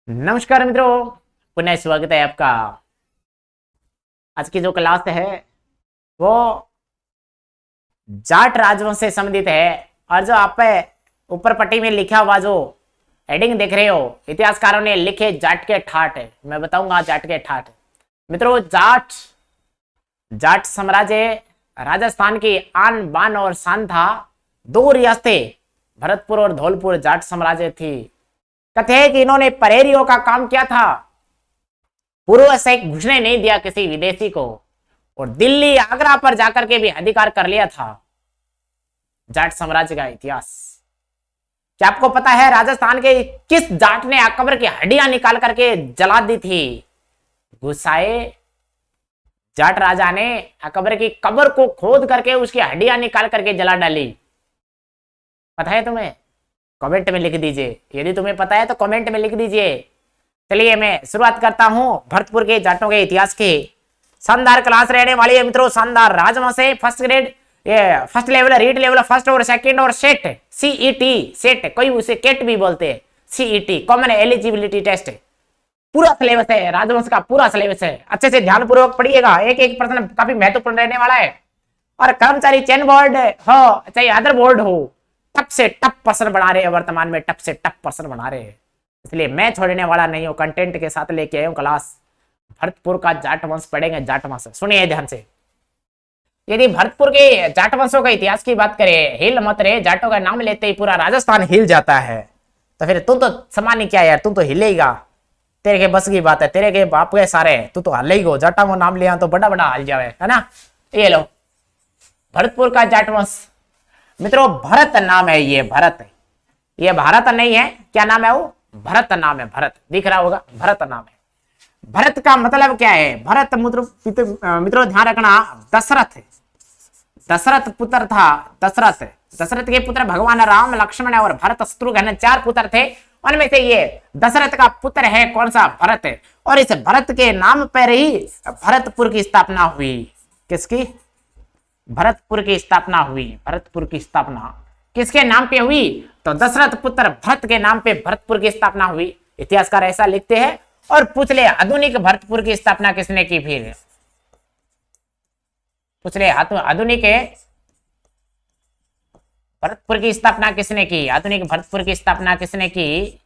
नमस्कार मित्रों, पुनः स्वागत है आपका। आज की जो क्लास है वो जाट राजवंश से संबंधित है। और जो आप ऊपर पट्टी में लिखा हुआ जो हेडिंग देख रहे हो, इतिहासकारों ने लिखे जाट के ठाठ है। मैं बताऊंगा जाट के ठाठ। मित्रों, जाट साम्राज्य राजस्थान की आन बान और शान था। दो रियासतें भरतपुर और धौलपुर जाट साम्राज्य थी। कथ्य है कि इन्होंने परेरियों का काम किया था। पूर्व से घुसने नहीं दिया किसी विदेशी को, और दिल्ली आगरा पर जाकर के भी अधिकार कर लिया था। जाट साम्राज्य का इतिहास क्या आपको पता है? राजस्थान के किस जाट ने अकबर की हड्डियां निकाल करके जला दी थी? गुस्साए जाट राजा ने अकबर की कब्र को खोद करके उसकी हड्डियां निकाल करके जला डाली। पता है तुम्हें? कमेंट में लिख दीजिए। यदि तुम्हें पता है तो कमेंट में लिख दीजिए। चलिए मैं शुरुआत करता हूं भरतपुर के जाटों के इतिहास की। शानदार क्लास रहने वाली है मित्रों, शानदार राजवंश है। First grade, first level, read level, first और सेकंड और सेट, सीईटी सेट, कोई उसे केट भी बोलते हैं। सीईटी कॉमन एलिजिबिलिटी टेस्ट, पूरा सिलेबस है, राजवंश का पूरा सिलेबस है। अच्छे से ध्यानपूर्वक पढ़िएगा, एक एक प्रश्न काफी महत्वपूर्ण रहने वाला है। और कर्मचारी चयन बोर्ड हो चाहे अदर बोर्ड हो, टप से टप पर्सन बना रहे हैं। वर्तमान में टप से टप पर्सन बना रहे हैं, इसलिए मैं छोड़ने वाला नहीं हूं। कंटेंट के साथ लेके आया हूं क्लास। भरतपुर का जाट वंश पढ़ेंगे। जाट वंश सुनिए ध्यान से। यदि भरतपुर के जाट वंशों का इतिहास की बात करें, हिल मत रे, जाटों का नाम लेते ही पूरा राजस्थान हिल जाता है। तो फिर तुम तो सामान्य क्या यार, तुम तो हिलेगा। तेरे के बस की बात है, तेरे के बाप के सारे, तू तो हल ही गो। जाटा को नाम लिया तो बड़ा बड़ा हल जावे, है ना। ये लो भरतपुर का जाट वंश। मित्रों, भरत नाम है ये, भरत। ये भारत नहीं है, क्या नाम है वो? भरत नाम है। भरत दिख रहा होगा, भरत नाम है। भरत का मतलब क्या है? भरत मित्रों ध्यान रखना, दशरथ, दशरथ पुत्र था। दशरथ, दशरथ के पुत्र भगवान राम, लक्ष्मण और भरत शत्रुघ्न, चार पुत्र थे। उनमें से ये दशरथ का पुत्र है कौन सा? भरत। और इस भरत के नाम पर ही भरतपुर की स्थापना हुई। किसकी? भरतपुर की स्थापना हुई। भरतपुर की स्थापना किसके नाम पे हुई? तो दशरथ पुत्र भरत के नाम पे भरतपुर की स्थापना हुई। इतिहासकार ऐसा लिखते हैं। और पूछ ले, आधुनिक भरतपुर की स्थापना किसने की? फिर पूछ ले, आधुनिक भरतपुर की स्थापना किसने की? आधुनिक भरतपुर की स्थापना किसने की?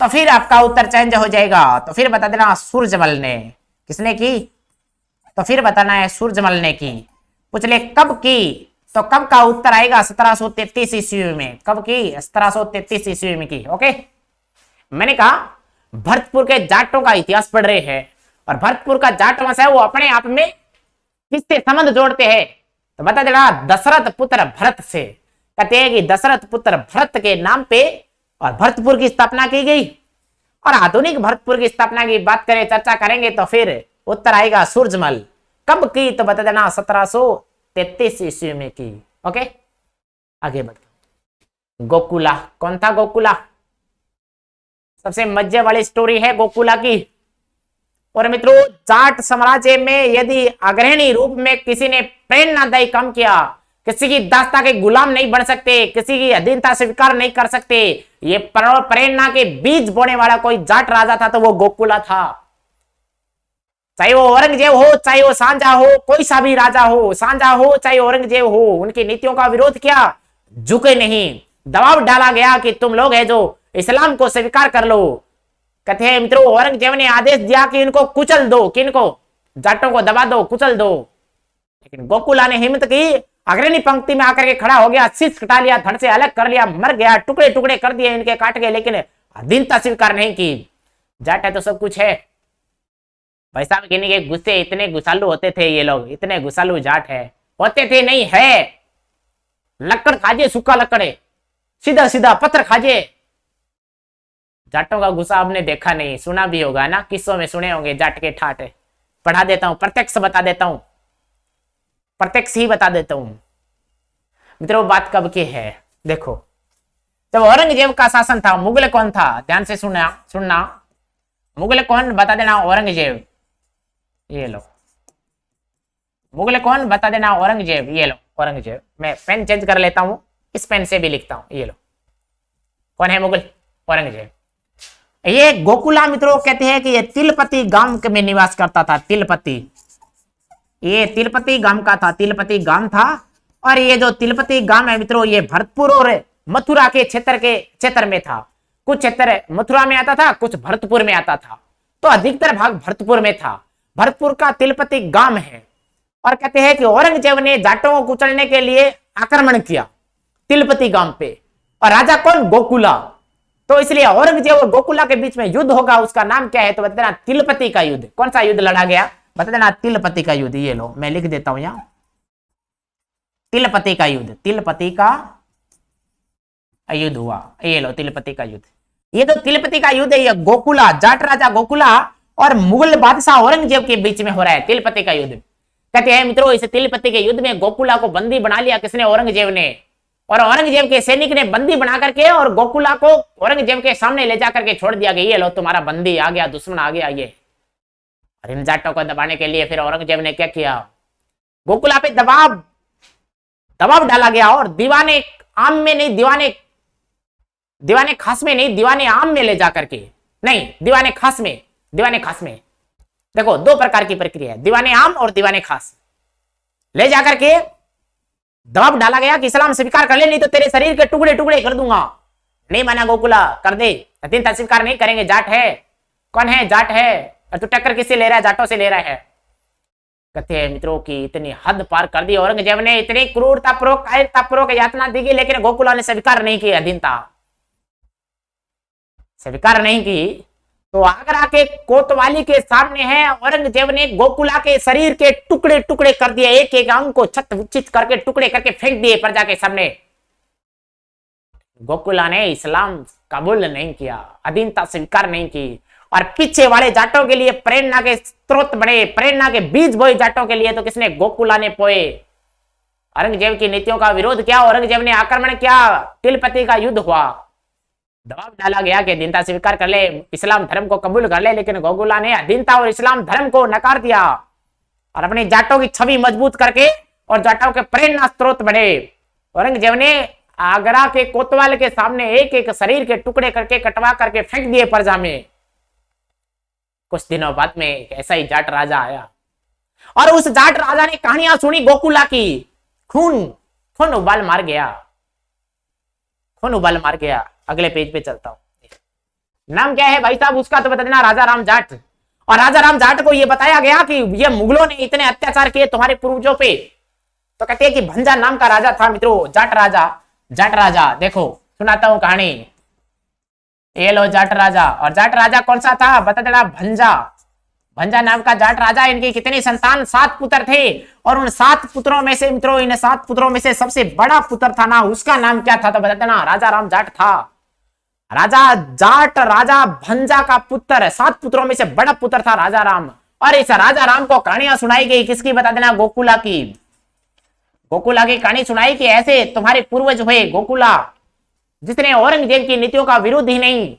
तो फिर आपका उत्तर चेंज हो जाएगा। तो फिर बता देना सूरजमल ने। किसने की? तो फिर बताना है सूरजमल ने की। पूछ ले कब की? तो कब का उत्तर आएगा? 1733 ईस्वी में। कब की? 1733 ईस्वी में की। ओके, मैंने कहा भरतपुर के जाटों का इतिहास पढ़ रहे हैं, और भरतपुर का जाट वंश है वो अपने आप में किससे संबंध जोड़ते हैं? तो बता देना दशरथ पुत्र भरत से। कहते हैं कि दशरथ पुत्र भरत के नाम पे और भरतपुर की स्थापना की गई। और आधुनिक भरतपुर की स्थापना की बात करें, चर्चा करेंगे, तो फिर उत्तर आएगा सूरजमल। कब की? तो बता देना 1733 ईस्वी में की। ओके, आगे बढ़ते। गोकुला, कौन था गोकुला? सबसे मजे वाली स्टोरी है गोकुला की। और मित्रों, जाट साम्राज्य में यदि अग्रणी रूप में किसी ने प्रेरणादायी काम किया, किसी की दास्ता के गुलाम नहीं बन सकते, किसी की अधीनता स्वीकार नहीं कर सकते, ये प्रेरणा के बीज बोने वाला कोई जाट राजा था तो वो गोकुला था। चाहे वो औरंगजेब हो, चाहे वो सांझा हो, कोई सा भी राजा हो, सांझा हो चाहे औरंगजेब हो, उनकी नीतियों का विरोध किया, झुके नहीं। दबाव डाला गया कि तुम लोग है जो इस्लाम को स्वीकार कर लो। कहते हैं मित्रों, औरंगजेब ने आदेश दिया कि इनको कुचल दो। किनको? जाटों को दबा दो, कुचल दो। लेकिन गोकुला ने हिम्मत की, अग्रणी पंक्ति में आकर के खड़ा हो गया, शीश कटा लिया, धड़ से अलग कर लिया, मर गया, टुकड़े टुकड़े कर दिए इनके, काट के, लेकिन अधीनता स्वीकार नहीं की। जाट है तो सब कुछ है। भाई साहब, किन्हीं के गुस्से इतने गुसालू होते थे ये लोग, इतने गुसालू जाट है, होते थे नहीं है। लकड़ खाजे, सूखा लकड़, सीधा सीधा पत्थर खाजे। जाटों का गुस्सा आपने देखा नहीं, सुना भी होगा ना, किस्सों में सुने होंगे जाट के ठाठ। पढ़ा देता हूं, प्रत्यक्ष बता देता हूं, प्रत्यक्ष ही बता देता हूं। मित्रों, बात कब की है? देखो, जब औरंगजेब का शासन था, मुगल कौन था? ध्यान से सुनना। मुगल कौन? बता देना औरंगजेब। ये लो, मुगल कौन? बता देना औरंगजेब। ये लो औरंगजेब। मैं पेन चेंज कर लेता हूं, इस पेन से भी लिखता हूं। ये लो, कौन है मुगल? औरंगजेब। ये गोकुला मित्रों कहते हैं कि ये तिलपति गांव में निवास करता था। तिलपति, ये तिलपति गांव का था, तिलपति गांव था। और ये जो तिलपति गांव है मित्रों, ये भरतपुर और मथुरा के क्षेत्र में था। कुछ क्षेत्र मथुरा में आता था, कुछ भरतपुर में आता था, तो अधिकतर भाग भरतपुर में था। भरतपुर का तिलपति गांव है। और कहते हैं कि औरंगजेब ने जाटों को कुचलने के लिए आक्रमण किया तिलपति गांव पे। और राजा कौन? गोकुला। तो इसलिए औरंगजेब और गोकुला के बीच में युद्ध होगा, उसका नाम क्या है? तो बता देना तिलपति का युद्ध। कौन सा युद्ध लड़ा गया? बता देना तिलपति का युद्ध। ये लो मैं लिख देता हूं यहां, तिलपति का युद्ध। तिलपति का युद्ध हुआ, ये लो तिलपति का युद्ध। ये तो तिलपति का युद्ध है, ये गोकुला, जाट राजा गोकुला और मुगल बादशाह औरंगजेब के बीच में हो रहा है तिलपति का युद्ध। कहते हैं मित्रों, इस तिलपति के युद्ध में गोकुला को बंदी बना लिया किसने? औरंगजेब ने। और औरंगजेब के सैनिक ने बंदी बना करके और गोकुला को औरंगजेब के सामने ले जाकर के छोड़ दिया गया। ये लो तुम्हारा बंदी आ गया, दुश्मन आ गया ये। और इन जाटों को दबाने के लिए फिर औरंगजेब ने क्या किया? गोकुला पे दबाव डाला गया। और दीवाने आम में नहीं, दीवाने खास में नहीं, दीवाने आम में ले जाकर के, नहीं दीवाने खास में। देखो दो प्रकार की प्रक्रिया है, दीवाने आम और दीवाने खास। ले जाकर के दबाव डाला गया कि इस्लाम स्वीकार कर ले, नहीं तो तेरे शरीर के टुकड़े टुकड़े कर दूंगा। नहीं माना गोकुला, कर दे, लेकिन स्वीकार नहीं करेंगे। जाट है, कौन है? जाट है। और तू टक्कर किससे ले रहा है? जाटों से ले रहा है। कहते हैं मित्रों की इतनी हद पार कर दी औरंगजेब ने, इतनी कायरतापूर्वक यातना दी गई, लेकिन गोकुला ने स्वीकार नहीं की, अधीनता स्वीकार नहीं की। तो आगरा के कोतवाली के सामने है, औरंगजेब ने गोकुला के शरीर के टुकड़े टुकड़े कर दिए, एक एक अंग को छत विच्छित करके टुकड़े करके फेंक दिए प्रजा के सामने। गोकुला ने इस्लाम कबूल नहीं किया, अधीनता स्वीकार नहीं की। और पीछे वाले जाटों के लिए प्रेरणा के स्रोत बने, प्रेरणा के बीज बोए जाटों के लिए, तो किसने? गोकुला ने बोए। औरंगजेब की नीतियों का विरोध किया, औरंगजेब ने आक्रमण किया, तिलपति का युद्ध हुआ। दबाव डाला गया कि अधीनता स्वीकार कर ले, इस्लाम धर्म को कबूल कर ले, लेकिन गोकुला ने अधीनता और इस्लाम धर्म को नकार दिया और अपनी जाटों की छवि मजबूत करके और जाटों के प्रेरणा स्रोत बने। औरंगजेब ने आगरा के कोतवाल के सामने एक एक शरीर के टुकड़े करके कटवा करके फेंक दिए प्रजा में। कुछ दिनों बाद में एक ऐसा ही जाट राजा आया और उस जाट राजा ने कहानियां सुनी गोकुला की। खून उबाल मार गया। अगले पेज पे चलता हूं। नाम क्या है भाई साहब उसका? तो बता देना राजा राम जाट। और राजा राम जाट को यह बताया गया कि ये मुगलों ने इतने अत्याचार किए तुम्हारे पूर्वजों पे। तो कहते हैं कि भंजा नाम का राजा था मित्रों, जाट राजा। देखो सुनाता हूं कहानी। ये लो जाट राजा। और जाट राजा कौन सा था? बता देना भंजा नाम का जाट राजा। इनके कितने संतान? 7 पुत्र थे। और उन 7 पुत्रों में से मित्रों, इन 7 पुत्रों में से सबसे बड़ा पुत्र था ना, उसका नाम क्या था? तो बता देना राजा राम जाट था। राजा भंजा का पुत्र है। 7 पुत्रों में से बड़ा पुत्र था राजा राम। और इस राजा राम को कहानियां सुनाई गई किसकी? बता देना गोकुला की कहानी सुनाई कि ऐसे तुम्हारे पूर्वज हुए गोकुला, जिसने औरंगजेब की नीतियों का विरोध ही नहीं,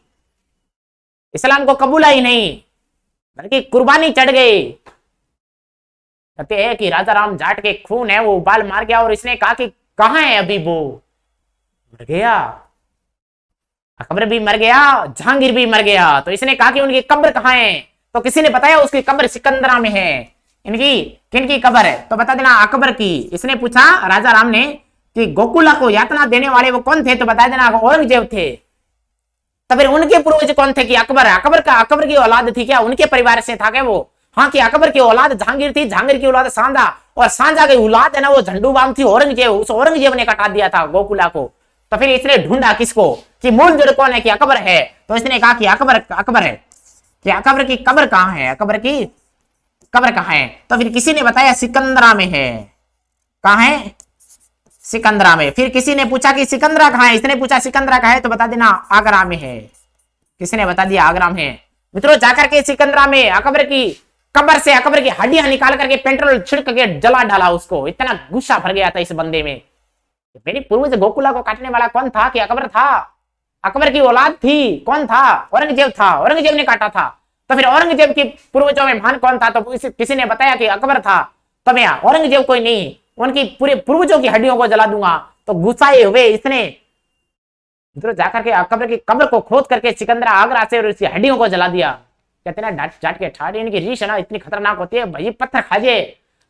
इस्लाम को कबूला ही नहीं, बल्कि कुर्बानी चढ़ गए। कहते हैं कि राजा राम जाट के खून है वो उबाल मार गया। और इसने कहा कि कहां है अभी वो? मर गया। अकबर भी मर गया, जहांगीर भी मर गया। तो इसने कहा कि उनकी कब्र कहां है? तो किसी ने बताया उसकी कब्र सिकंदरा में है। इनकी किनकी कब्र है? तो बता देना अकबर की। इसने पूछा राजा राम ने कि गोकुला को यातना देने वाले वो कौन थे? तो बता देना औरंगजेब थे। तो फिर उनके पूर्वज कौन थे? कि अकबर की औलाद थी क्या? उनके परिवार से था क्या वो? हाँ, कि अकबर की औलाद जहांगीर थी, जहांगीर की औलाद सांझा, और सांझा की औलाद है ना वो झंडूबाम थी औरंगजेब। उस औरंगजेब ने कटा दिया था गोकुला को। तो फिर इसने ढूंढा किसको? कि मूल जड़ कौन है? कि अकबर है। तो इसने कहा कि अकबर है। कि अकबर की कब्र कहां है? तो फिर किसी ने बताया सिकंदरा में है। कहां है? सिकंदरा में। फिर किसी ने पूछा कि सिकंदरा कहां है? इसने पूछा सिकंदरा कहां है? तो बता देना आगरा में है। किसी ने बता दिया आगरा में है। मित्रों जाकर के सिकंदरा में अकबर की कब्र से अकबर की हड्डियां निकाल करके पेट्रोल छिड़क के जला डाला उसको। इतना गुस्सा भर गया था इस बंदे में। मेरी पूर्वज गोकुला को काटने वाला कौन था? कि अकबर था। अकबर की औलाद थी। कौन था? औरंगजेब था। औरंगजेब ने काटा था। तो फिर औरंगजेब की पूर्वजों में महान कौन था? तो किसी ने बताया कि अकबर था। तो मैं औरंगजेब कोई नहीं, उनकी पूरे पूर्वजों की हड्डियों को जला दूंगा। तो गुस्साए हुए इसने मित्रों जाकर के अकबर की कब्र को खोद करके सिकंदर आगरा से और उसकी हड्डियों को जला दिया। कहते ना जाट के ठाड़ी इनकी रीछ है ना इतनी खतरनाक होती है, भाई पत्थर खा जाए,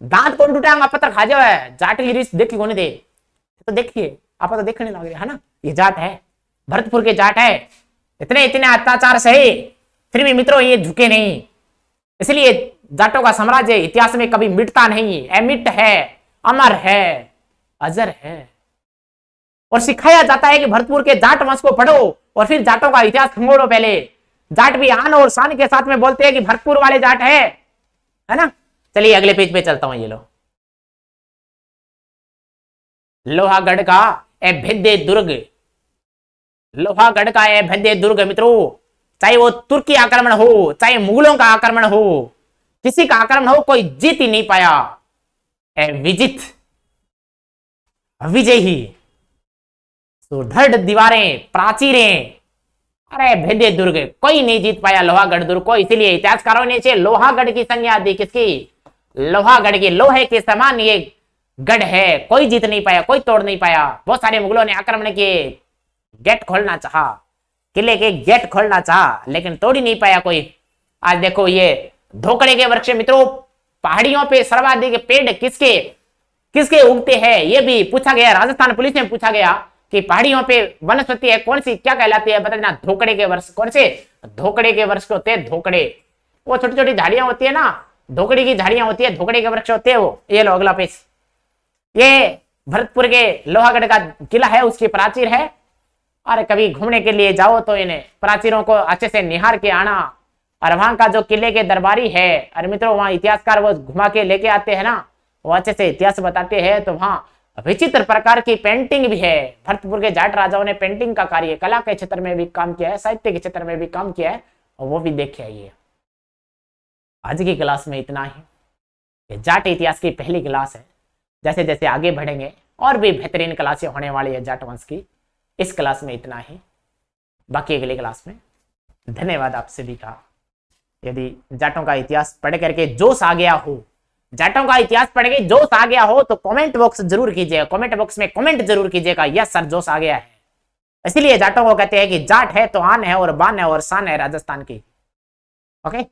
दांत कौन टूटाएगा, पत्थर खा जाए, जाट की रीछ देखी कौन दे। तो देखिए आप तो देखने लग रहे है ना, ये जाट है, भरतपुर के जाट है, इतने इतने अत्याचार सहे फिर भी मित्रों ये झुके नहीं। इसलिए जाटों का साम्राज्य इतिहास में कभी मिटता नहीं, अमिट है, अमर है, अजर है। और सिखाया जाता है कि भरतपुर के जाट वंश को पढ़ो और फिर जाटों का इतिहास खंगोड़ो। पहले जाट भी आन और शान के साथ में बोलते हैं कि भरतपुर वाले जाट है ना। चलिए अगले पेज पे चलता हूं। ये लो लोहागढ़ का अभेद्य दुर्ग, लोहागढ़ का अभेद्य दुर्ग मित्रों, चाहे वो तुर्की आक्रमण हो, चाहे मुगलों का आक्रमण हो, किसी का आक्रमण हो, कोई जीत ही नहीं पाया। विजित विजय ही, सुदृढ़ दीवारें, प्राचीरें, अरे भेद्य दुर्ग, कोई नहीं जीत पाया लोहागढ़ दुर्ग को। इसीलिए इतिहासकारों ने इसे लोहागढ़ की संज्ञा दी। किसकी? लोहागढ़ की। लोहे के समान ये गढ़ है, कोई जीत नहीं पाया, कोई तोड़ नहीं पाया। बहुत सारे मुगलों ने आक्रमण किए, गेट खोलना चाहा, किले के गेट खोलना चाहा, लेकिन तोड़ ही नहीं पाया कोई। आज देखो ये धोकड़े के वृक्ष मित्रों, पहाड़ियों पे सर्वाधिक पेड़ किसके किसके उगते हैं, ये भी पूछा गया। राजस्थान पुलिस में पूछा गया कि पहाड़ियों पे वनस्पति है कौन सी, क्या कहलाती है, बता देना। धोकड़े के वृक्ष। कौन से? धोकड़े के वृक्ष होते हैं धोकड़े, वो छोटी छोटी झाड़ियां होती है ना, धोकड़ी की झाड़ियां होती है, धोकड़े के वृक्ष होते हैं वो। ये लो अगला पेज। ये भरतपुर के लोहागढ़ का किला है, उसकी प्राचीर है। अरे कभी घूमने के लिए जाओ तो इन्हें प्राचीरों को अच्छे से निहार के आना। और वहां का जो किले के दरबारी है, अरे मित्रों वहां इतिहासकार वो घुमा के लेके आते हैं ना, वो अच्छे से इतिहास बताते हैं। तो वहां विचित्र प्रकार की पेंटिंग भी है। भरतपुर के जाट राजाओं ने पेंटिंग का कार्य कला के क्षेत्र में भी काम किया है, साहित्य के क्षेत्र में भी काम किया है, और वो भी देखे आइए। आज की क्लास में इतना ही। ये जाट इतिहास की पहली क्लास है। जैसे जैसे आगे बढ़ेंगे और भी बेहतरीन क्लासें होने वाली है जाट वंश की। इस क्लास में इतना ही, बाकी अगली क्लास में। धन्यवाद आप सभी का। यदि जाटों का इतिहास पढ़ करके जोश आ गया हो, जाटों का इतिहास पढ़ के जोश आ गया हो, तो कमेंट बॉक्स जरूर कीजिएगा। कमेंट बॉक्स में कमेंट जरूर कीजिएगा, यस सर जोश आ गया है। इसीलिए जाटों को कहते हैं कि जाट है तो आन है और बान है और शान है राजस्थान की। ओके।